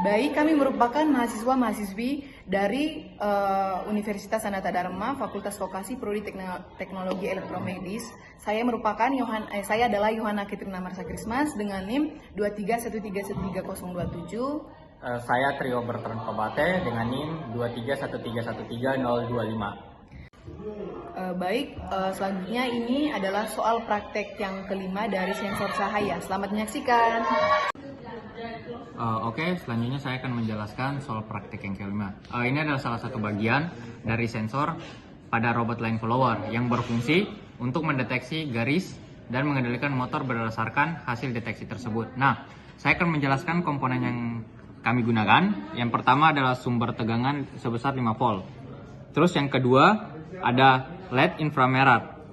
Baik, kami merupakan mahasiswa-mahasiswi dari Universitas Sanata Dharma, Fakultas Vokasi Prodi Teknologi Elektromedis. Saya adalah Yohana Kitrina Marsa Krismas dengan NIM 231313027. Saya Trio Bertrand Kobate dengan NIM 231313025. Selanjutnya ini adalah soal praktek yang kelima dari sensor cahaya. Selamat menyaksikan. Oke, selanjutnya saya akan menjelaskan soal praktek yang kelima. Ini adalah salah satu bagian dari sensor pada robot line follower yang berfungsi untuk mendeteksi garis dan mengendalikan motor berdasarkan hasil deteksi tersebut. Nah, saya akan menjelaskan komponen yang kami gunakan. Yang pertama adalah sumber tegangan sebesar 5 volt. Terus yang kedua ada LED inframerah.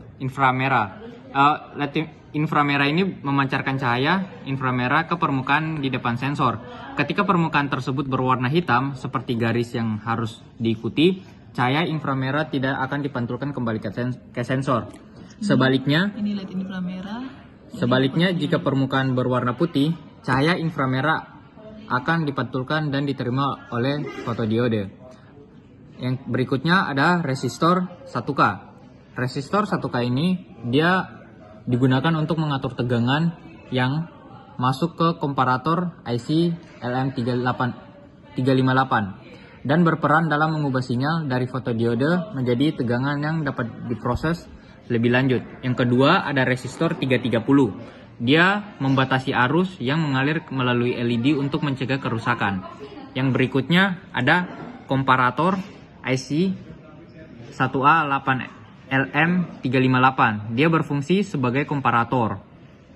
LED inframerah ini memancarkan cahaya inframerah ke permukaan di depan sensor. Ketika permukaan tersebut berwarna hitam seperti garis yang harus diikuti, cahaya inframerah tidak akan dipantulkan kembali ke sensor. Sebaliknya, ini LED inframerah. Sebaliknya, jika permukaan berwarna putih, cahaya inframerah akan dipantulkan dan diterima oleh fotodiode. Yang berikutnya ada resistor 1K. Resistor 1K ini dia digunakan untuk mengatur tegangan yang masuk ke komparator IC LM358 dan berperan dalam mengubah sinyal dari fotodiode menjadi tegangan yang dapat diproses lebih lanjut. Yang kedua ada resistor 330. Dia membatasi arus yang mengalir melalui LED untuk mencegah kerusakan. Yang berikutnya ada komparator IC 1A8 LM358. Dia berfungsi sebagai komparator.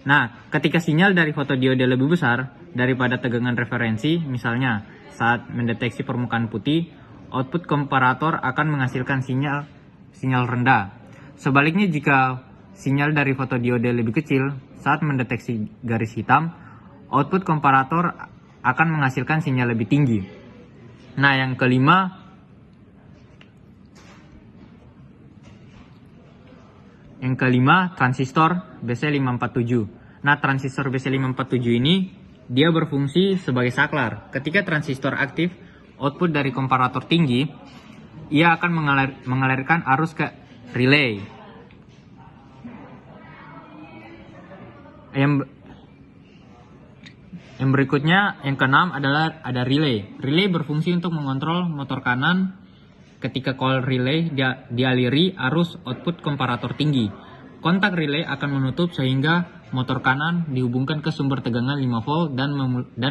Nah, ketika sinyal dari fotodiode lebih besar daripada tegangan referensi, misalnya saat mendeteksi permukaan putih, output komparator akan menghasilkan sinyal rendah. Sebaliknya, jika sinyal dari fotodiode lebih kecil saat mendeteksi garis hitam, output komparator akan menghasilkan sinyal lebih tinggi. Nah, yang kelima transistor BC547. Nah, transistor BC547 ini dia berfungsi sebagai saklar. Ketika transistor aktif, output dari komparator tinggi, ia akan mengalirkan arus ke relay. Yang berikutnya, yang keenam adalah ada relay. Relay berfungsi untuk mengontrol motor kanan. Ketika coil relay dialiri arus output komparator tinggi, kontak relay akan menutup sehingga motor kanan dihubungkan ke sumber tegangan 5 volt dan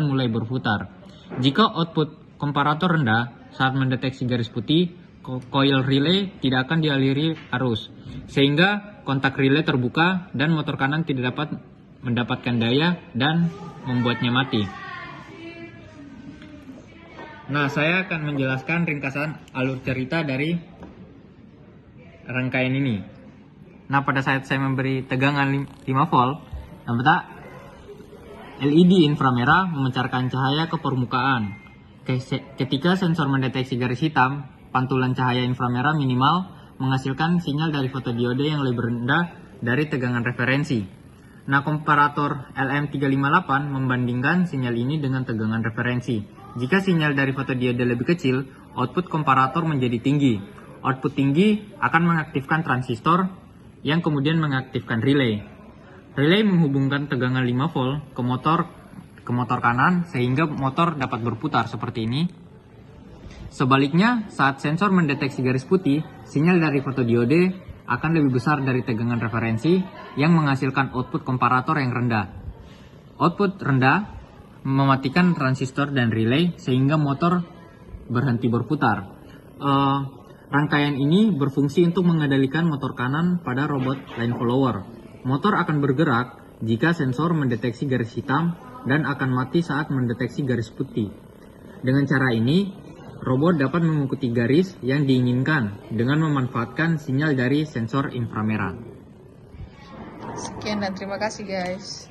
mulai berputar. Jika output komparator rendah saat mendeteksi garis putih, coil relay tidak akan dialiri arus, sehingga kontak relay terbuka dan motor kanan tidak dapat mendapatkan daya dan membuatnya mati. Nah, saya akan menjelaskan ringkasan alur cerita dari rangkaian ini. Nah, pada saat saya memberi tegangan 5 volt, LED inframerah memancarkan cahaya ke permukaan. Ketika sensor mendeteksi garis hitam, pantulan cahaya inframerah minimal menghasilkan sinyal dari fotodiode yang lebih rendah dari tegangan referensi. Nah, komparator LM358 membandingkan sinyal ini dengan tegangan referensi. Jika sinyal dari fotodiode lebih kecil, output komparator menjadi tinggi. Output tinggi akan mengaktifkan transistor yang kemudian mengaktifkan relay. Relay menghubungkan tegangan 5 volt ke motor kanan sehingga motor dapat berputar seperti ini. Sebaliknya, saat sensor mendeteksi garis putih, sinyal dari fotodiode akan lebih besar dari tegangan referensi yang menghasilkan output komparator yang rendah. Output rendah mematikan transistor dan relay sehingga motor berhenti berputar. Rangkaian ini berfungsi untuk mengendalikan motor kanan pada robot line follower. Motor akan bergerak jika sensor mendeteksi garis hitam dan akan mati saat mendeteksi garis putih. Dengan cara ini, robot dapat mengikuti garis yang diinginkan dengan memanfaatkan sinyal dari sensor inframerah. Sekian dan terima kasih guys.